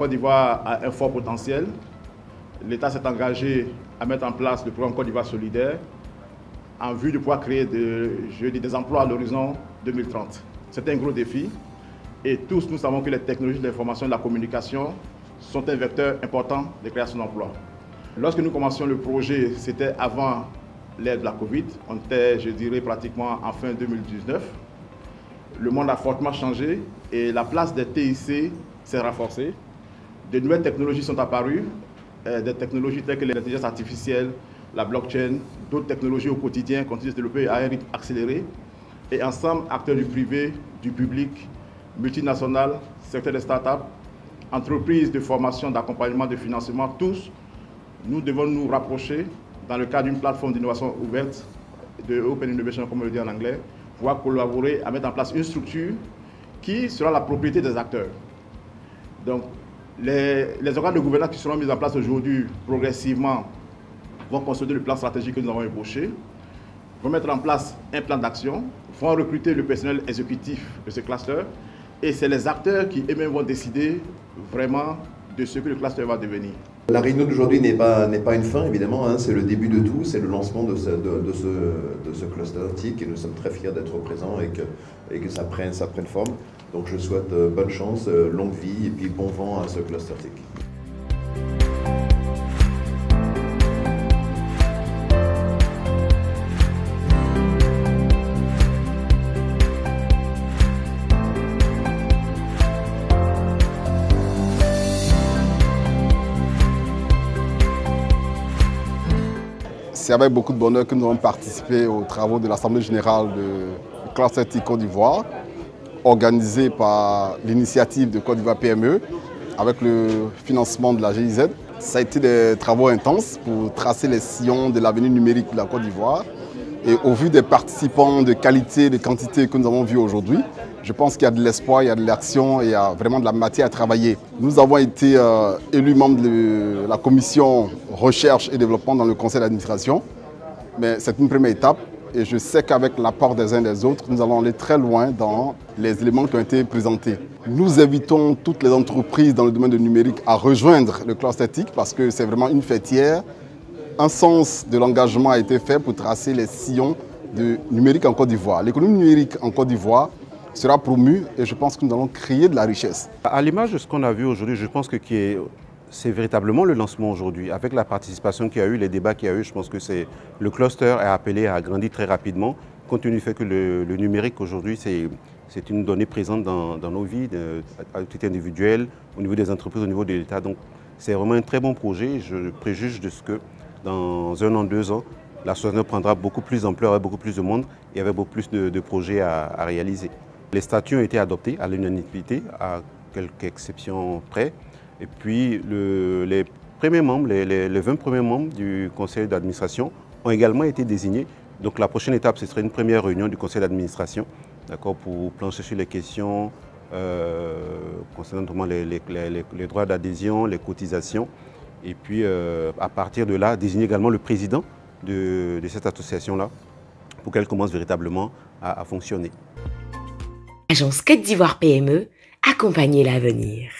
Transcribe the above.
Côte d'Ivoire a un fort potentiel. L'État s'est engagé à mettre en place le programme Côte d'Ivoire solidaire en vue de pouvoir créer des emplois à l'horizon 2030. C'est un gros défi et tous nous savons que les technologies de l'information et de la communication sont un vecteur important de création d'emplois. Lorsque nous commencions le projet, c'était avant l'ère de la Covid. On était, je dirais, pratiquement en fin 2019. Le monde a fortement changé et la place des TIC s'est renforcée. De nouvelles technologies sont apparues, des technologies telles que l'intelligence artificielle, la blockchain, d'autres technologies au quotidien continuent de se développer à un rythme accéléré. Et ensemble, acteurs du privé, du public, multinationales, secteur des startups, entreprises de formation, d'accompagnement, de financement, tous, nous devons nous rapprocher dans le cadre d'une plateforme d'innovation ouverte, de Open Innovation, comme on le dit en anglais, pouvoir collaborer à mettre en place une structure qui sera la propriété des acteurs. Donc, les organes de gouvernance qui seront mis en place aujourd'hui, progressivement, vont consolider le plan stratégique que nous avons ébauché, vont mettre en place un plan d'action, vont recruter le personnel exécutif de ce cluster, et c'est les acteurs qui eux-mêmes vont décider vraiment de ce que le cluster va devenir. La réunion d'aujourd'hui n'est pas une fin, évidemment, hein, c'est le début de tout, c'est le lancement de ce cluster TIC et nous sommes très fiers d'être présents et que ça prenne forme. Donc je souhaite bonne chance, longue vie et puis bon vent à ce cluster TIC. C'est avec beaucoup de bonheur que nous avons participé aux travaux de l'Assemblée générale du cluster TIC Côte d'Ivoire, organisée par l'initiative de Côte d'Ivoire PME, avec le financement de la GIZ. Ça a été des travaux intenses pour tracer les sillons de l'avenir numérique de la Côte d'Ivoire. Et au vu des participants de qualité et de quantité que nous avons vus aujourd'hui, je pense qu'il y a de l'espoir, il y a de l'action et il y a vraiment de la matière à travailler. Nous avons été élus membres de la commission recherche et développement dans le conseil d'administration, mais c'est une première étape et je sais qu'avec l'apport des uns et des autres, nous allons aller très loin dans les éléments qui ont été présentés. Nous invitons toutes les entreprises dans le domaine du numérique à rejoindre le cluster TIC parce que c'est vraiment une fêtière. Un sens de l'engagement a été fait pour tracer les sillons du numérique en Côte d'Ivoire. L'économie numérique en Côte d'Ivoire sera promue et je pense que nous allons créer de la richesse. À l'image de ce qu'on a vu aujourd'hui, je pense que c'est véritablement le lancement aujourd'hui. Avec la participation qu'il y a eu, les débats qu'il y a eu, je pense que le cluster est appelé à grandir très rapidement, compte tenu du fait que le numérique aujourd'hui, c'est une donnée présente dans nos vies, à titre individuel, au niveau des entreprises, au niveau de l'État. Donc c'est vraiment un très bon projet. Je préjuge de ce que dans 1 an, 2 ans, l'association prendra beaucoup plus d'ampleur, avec beaucoup plus de monde et avec beaucoup plus de projets à réaliser. Les statuts ont été adoptés à l'unanimité, à quelques exceptions près. Et puis les premiers membres, les 20 premiers membres du conseil d'administration ont également été désignés. Donc la prochaine étape, ce serait une première réunion du conseil d'administration, pour plancher sur les questions concernant notamment les droits d'adhésion, les cotisations. Et puis à partir de là, désigner également le président de cette association-là pour qu'elle commence véritablement à fonctionner. Agence Côte d'Ivoire PME, accompagner l'avenir.